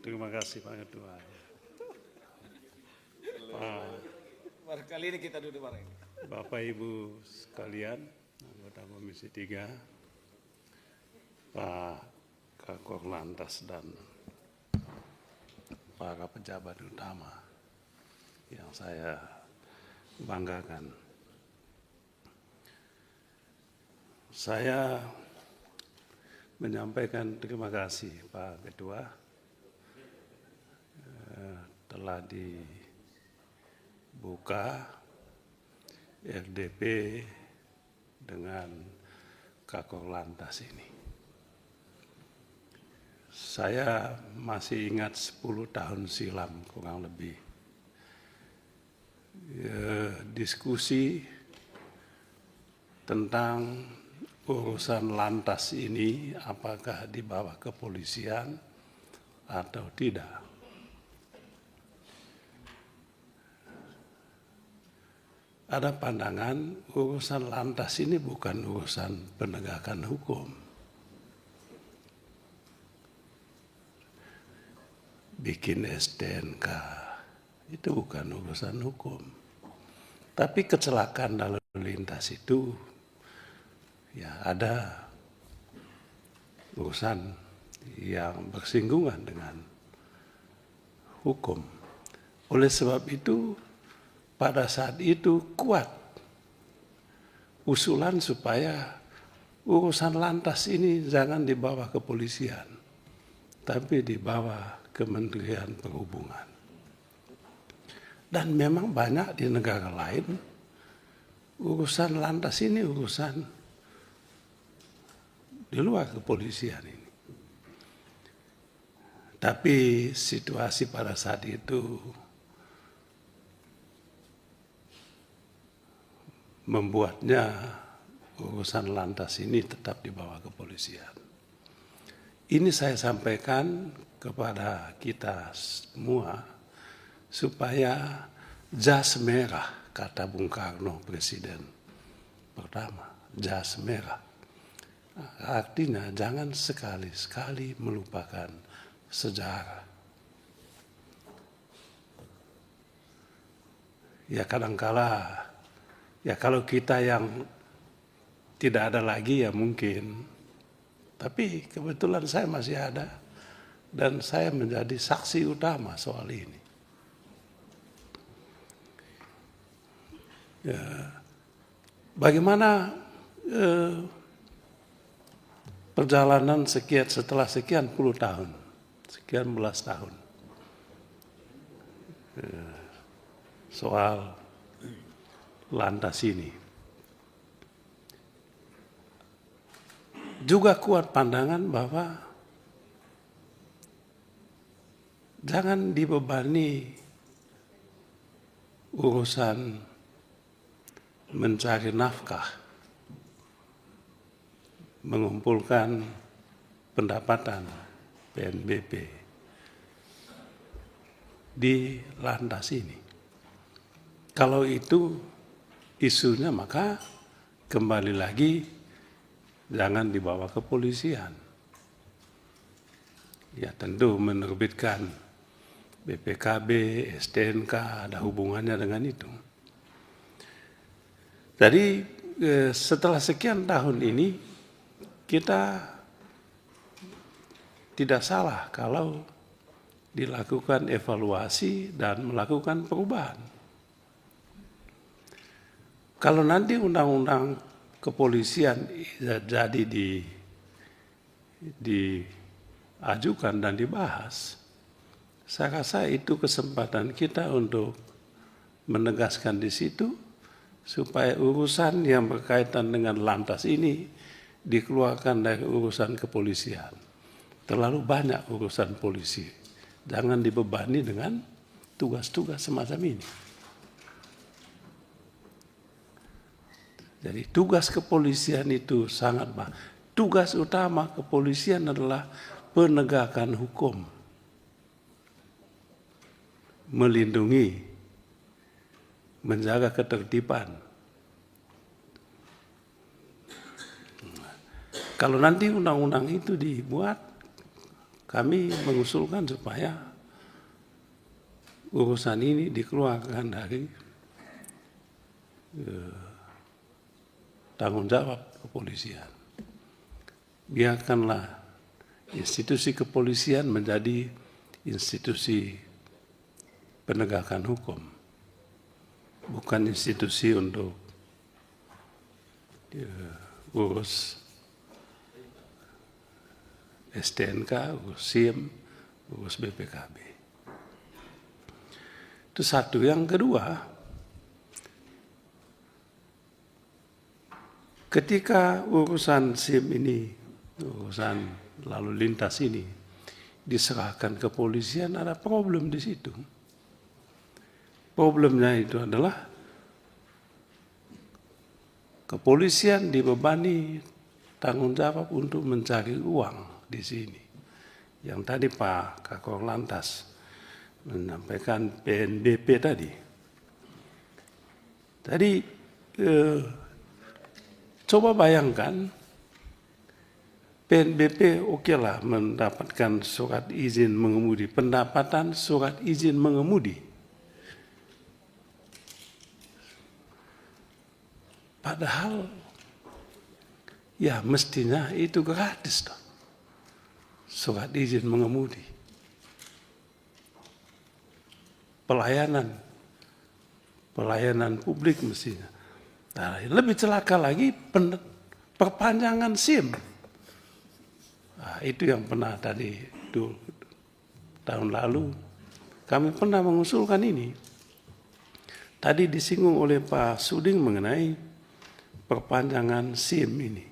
Terima kasih Pak Ketua. Kali ini kita duduk bareng. Bapak Ibu sekalian, anggota Komisi 3, Pak Kakor Lantas dan para pejabat utama yang saya banggakan. Saya menyampaikan terima kasih Pak Ketua telah dibuka RDP dengan Kakor Lantas ini. Saya masih ingat 10 tahun silam kurang lebih diskusi tentang urusan lantas ini apakah di bawah kepolisian atau tidak. Ada pandangan urusan lantas ini bukan urusan penegakan hukum. Bikin STNK itu bukan urusan hukum. Tapi kecelakaan lalu lintas itu ya ada urusan yang bersinggungan dengan hukum. Oleh sebab itu pada saat itu kuat usulan supaya urusan lantas ini jangan di bawah kepolisian, tapi di bawah Kementerian Perhubungan. Dan memang banyak di negara lain urusan lantas ini urusan di luar kepolisian ini. Tapi situasi pada saat itu membuatnya urusan lantas ini tetap di bawah kepolisian. Ini saya sampaikan kepada kita semua supaya jas merah, kata Bung Karno, Presiden pertama, jas merah. Artinya jangan sekali-sekali melupakan sejarah. Ya kadangkala ya kalau kita yang tidak ada lagi ya mungkin. Tapi kebetulan saya masih ada dan saya menjadi saksi utama soal ini. Ya, bagaimana perjalanan setelah sekian puluh tahun, sekian belas tahun soal lantas ini. Juga kuat pandangan bahwa jangan dibebani urusan mencari nafkah, mengumpulkan pendapatan PNBP di lantas ini. Kalau itu isunya maka kembali lagi jangan dibawa kepolisian. Ya tentu menerbitkan BPKB, STNK ada hubungannya dengan itu. Jadi setelah sekian tahun ini kita tidak salah kalau dilakukan evaluasi dan melakukan perubahan. Kalau nanti undang-undang kepolisian jadi diajukan dan dibahas, saya rasa itu kesempatan kita untuk menegaskan di situ supaya urusan yang berkaitan dengan lantas ini dikeluarkan dari urusan kepolisian. Terlalu banyak urusan polisi. Jangan dibebani dengan tugas-tugas semacam ini. Jadi tugas kepolisian itu sangat banyak. Tugas utama kepolisian adalah penegakan hukum. Melindungi, menjaga ketertiban. Kalau nanti undang-undang itu dibuat, kami mengusulkan supaya urusan ini dikeluarkan dari tanggung jawab kepolisian. Biarkanlah institusi kepolisian menjadi institusi penegakan hukum, bukan institusi untuk urus STNK, urus SIM, urus BPKB. Itu satu. Yang kedua, ketika urusan SIM ini, urusan lalu lintas ini diserahkan ke kepolisian, ada problem di situ. Problemnya itu adalah kepolisian dibebani tanggung jawab untuk mencari uang di sini. Yang tadi Pak Kakor Lantas menyampaikan PNBP tadi. Tadi coba bayangkan PNBP okelah mendapatkan surat izin mengemudi, pendapatan surat izin mengemudi. Padahal ya mestinya itu gratis toh. Surat izin mengemudi. Pelayanan publik mestinya. Nah, lebih celaka lagi perpanjangan SIM. Nah, itu yang pernah tadi tahun lalu kami pernah mengusulkan ini. Tadi disinggung oleh Pak Suding mengenai perpanjangan SIM ini.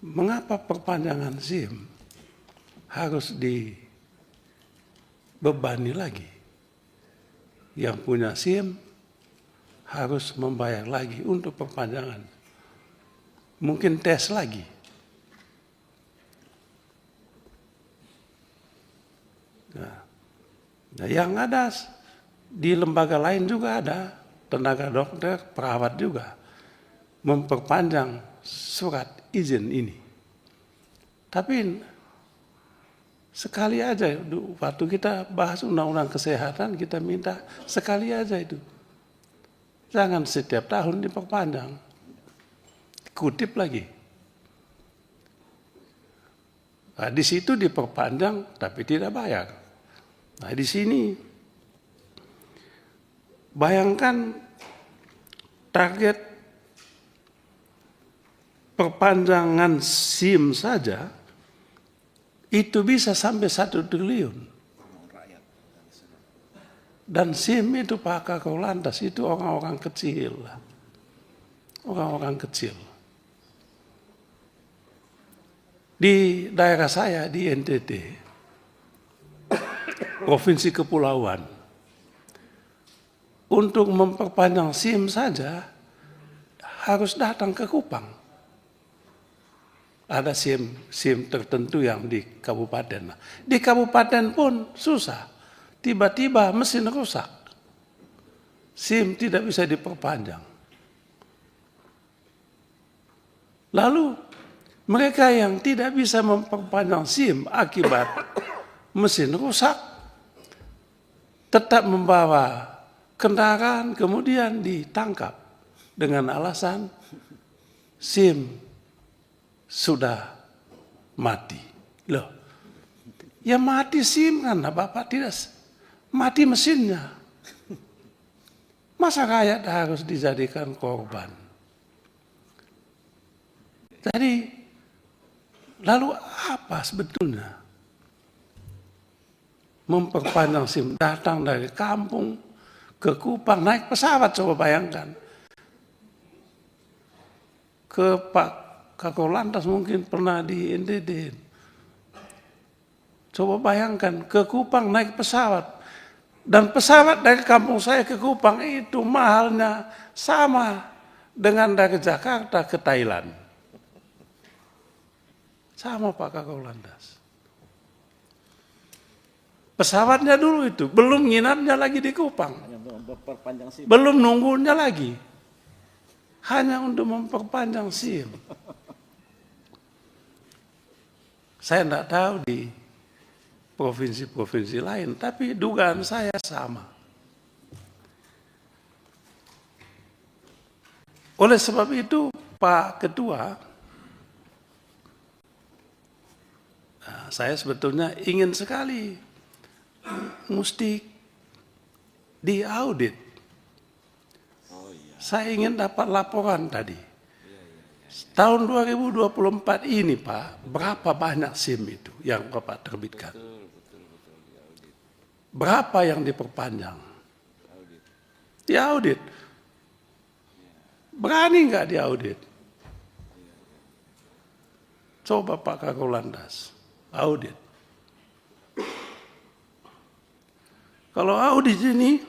Mengapa perpanjangan SIM harus dibebani lagi? Yang punya SIM harus membayar lagi untuk perpanjangan. Mungkin tes lagi. Nah, yang ada di lembaga lain juga ada tenaga dokter, perawat juga memperpanjang surat izin ini. Tapi sekali aja, waktu kita bahas undang-undang kesehatan, kita minta sekali aja itu. Jangan setiap tahun diperpanjang. Kutip lagi. Nah, di situ diperpanjang tapi tidak bayar. Nah, di sini bayangkan target perpanjangan SIM saja itu bisa sampai 1 triliun. Dan SIM itu Pak Kakor Lantas itu orang-orang kecil. Orang-orang kecil. Di daerah saya di NTT, Provinsi Kepulauan, untuk memperpanjang SIM saja harus datang ke Kupang. Ada SIM tertentu yang di kabupaten. Di kabupaten pun susah. Tiba-tiba mesin rusak. SIM tidak bisa diperpanjang. Lalu mereka yang tidak bisa memperpanjang SIM akibat mesin rusak tetap membawa kendaraan kemudian ditangkap dengan alasan SIM sudah mati. Loh, ya mati SIM kan, Bapak tidak mati mesinnya. Masa rakyat harus dijadikan korban? Jadi, lalu apa sebetulnya? Memperpanjang SIM, datang dari kampung ke Kupang, naik pesawat, coba bayangkan. Ke Pak Kakor Lantas mungkin pernah di NTT. Coba bayangkan, ke Kupang naik pesawat. Dan pesawat dari kampung saya ke Kupang itu mahalnya sama dengan dari Jakarta ke Thailand. Sama Pak Kakor Lantas. Pesawatnya dulu itu, belum nginapnya lagi di Kupang. Belum nunggunya lagi. hanya untuk memperpanjang SIM. Saya tidak tahu di provinsi-provinsi lain, tapi dugaan saya sama. Oleh sebab itu, Pak Ketua, saya sebetulnya ingin sekali mesti diaudit. Saya ingin dapat laporan tadi. Tahun 2024 ini Pak, berapa banyak SIM itu yang Bapak terbitkan? Berapa yang diperpanjang? Diaudit. Berani nggak diaudit? Coba Pak Kakor Lantas, audit. Kalau audit ini,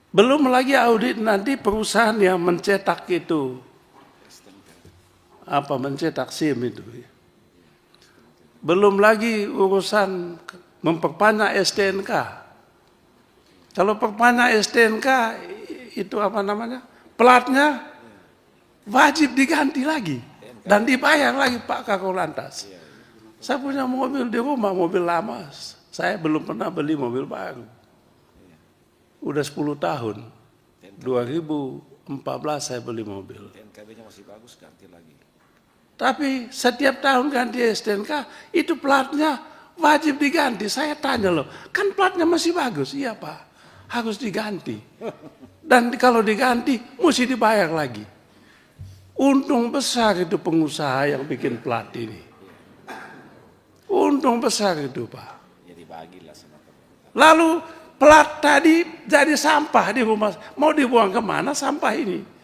belum lagi audit nanti perusahaan yang mencetak itu, mencetak SIM itu. Belum lagi urusan memperpanjang STNK. Kalau perpanjang STNK itu platnya wajib diganti lagi dan dibayar lagi Pak Kakor Lantas. Saya punya mobil di rumah, mobil lama. Saya belum pernah beli mobil baru. Udah 10 tahun. 2014 saya beli mobil. TNKB-nya masih bagus, ganti lagi. Tapi setiap tahun ganti STNK, itu platnya wajib diganti. Saya tanya loh, kan platnya masih bagus. Iya Pak, harus diganti. Dan kalau diganti, mesti dibayar lagi. Untung besar itu pengusaha yang bikin plat ini. Untung besar itu Pak. Jadi bagilah sama pemerintah. Lalu plat tadi jadi sampah di rumah. Mau dibuang kemana sampah ini?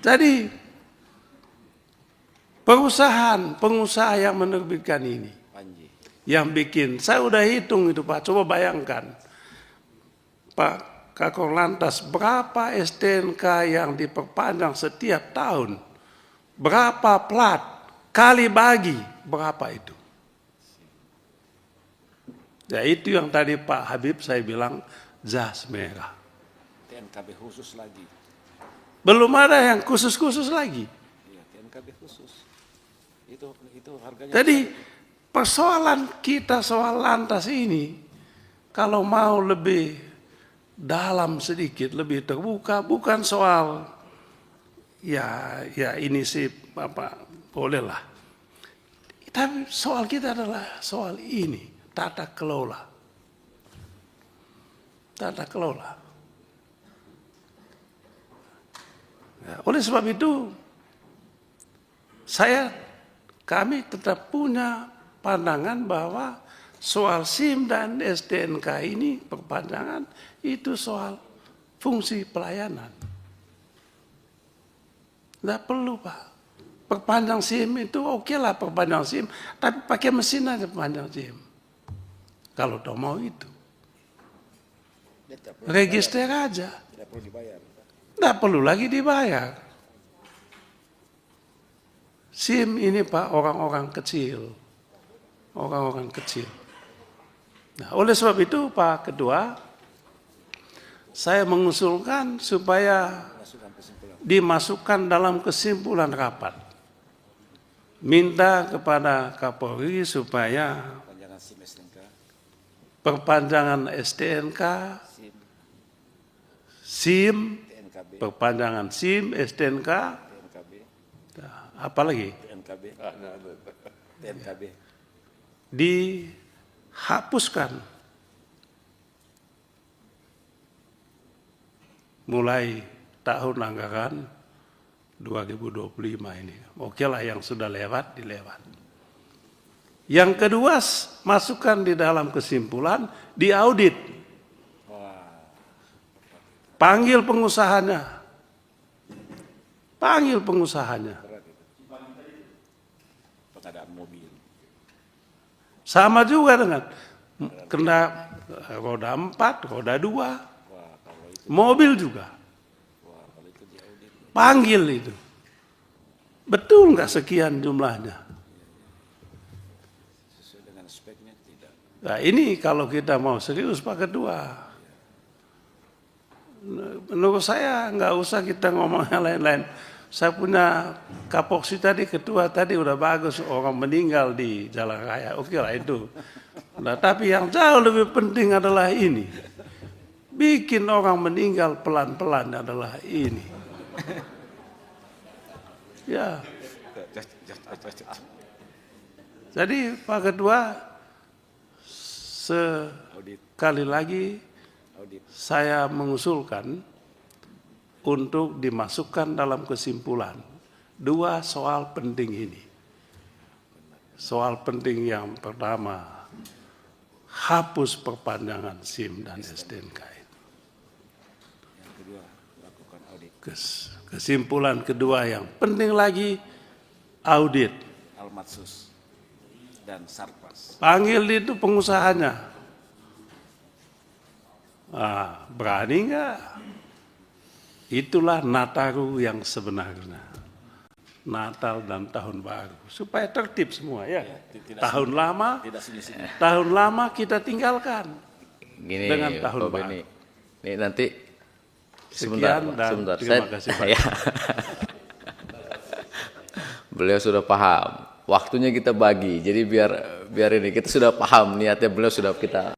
Jadi pengusaha yang menerbitkan ini, yang bikin, saya udah hitung itu Pak, coba bayangkan. Pak Kakor Lantas, berapa STNK yang diperpanjang setiap tahun? Berapa plat? Kali bagi, berapa itu? Ya itu yang tadi Pak Habib saya bilang jas merah. TNKB khusus lagi. Belum ada yang khusus-khusus lagi. Iya, TNKB khusus. Itu harganya. Jadi persoalan kita soal Lantas ini, kalau mau lebih dalam sedikit, lebih terbuka, bukan soal ya ini sih bolehlah. Tapi soal kita adalah soal ini, tata kelola. Tata kelola. Ya, oleh sebab itu, kami tetap punya pandangan bahwa soal SIM dan STNK ini perpanjangan itu soal fungsi pelayanan. Tidak perlu Pak. Perpanjang SIM itu oke lah perpanjang SIM, tapi pakai mesin aja perpanjang SIM. Kalau toh mau itu. Register aja. Tidak perlu dibayar. Tidak perlu lagi dibayar. SIM ini Pak orang-orang kecil. Orang-orang kecil. Nah, oleh sebab itu Pak Ketua, saya mengusulkan supaya dimasukkan dalam kesimpulan rapat. Minta kepada Kapolri supaya Perpanjangan SIM STNK. perpanjangan STNK, SIM, TNKB. perpanjangan SIM, STNK, TNKB. apalagi TNKB. TNKB. dihapuskan mulai tahun anggaran 2025 ini. Oke lah yang sudah lewat, dilewat. Yang kedua, masukkan di dalam kesimpulan, diaudit. Panggil pengusahanya. Panggil pengusahanya. Pengadaan mobil. Sama juga dengan kena roda 4, roda 2, mobil juga. Panggil itu. Betul nggak sekian jumlahnya? Sesuai dengan speknya tidak. Nah ini kalau kita mau serius Pak Ketua, menurut saya nggak usah kita ngomong yang lain-lain. Saya punya kapoksi tadi, ketua tadi udah bagus, orang meninggal di jalan raya, oke lah itu. Nah, tapi yang jauh lebih penting adalah ini. Bikin orang meninggal pelan-pelan adalah ini. Ya. Jadi Pak Ketua, sekali lagi saya mengusulkan untuk dimasukkan dalam kesimpulan 2 soal penting ini. Soal penting yang pertama, hapus perpanjangan SIM dan STNK. Yang kedua, lakukan audit. Kesimpulan kedua yang penting lagi, audit. Almatsus dan Sarpas. Panggil itu pengusahanya. Berani nggak? Itulah Nataru yang sebenarnya. Natal dan Tahun Baru. Supaya tertib semua ya. Tahun lama, tahun lama kita tinggalkan. Gini, dengan Tahun Baru. Ini nanti Sekian dan terima kasih Pak. Ya. Beliau sudah paham. Waktunya kita bagi. Jadi biar ini kita sudah paham niatnya beliau sudah kita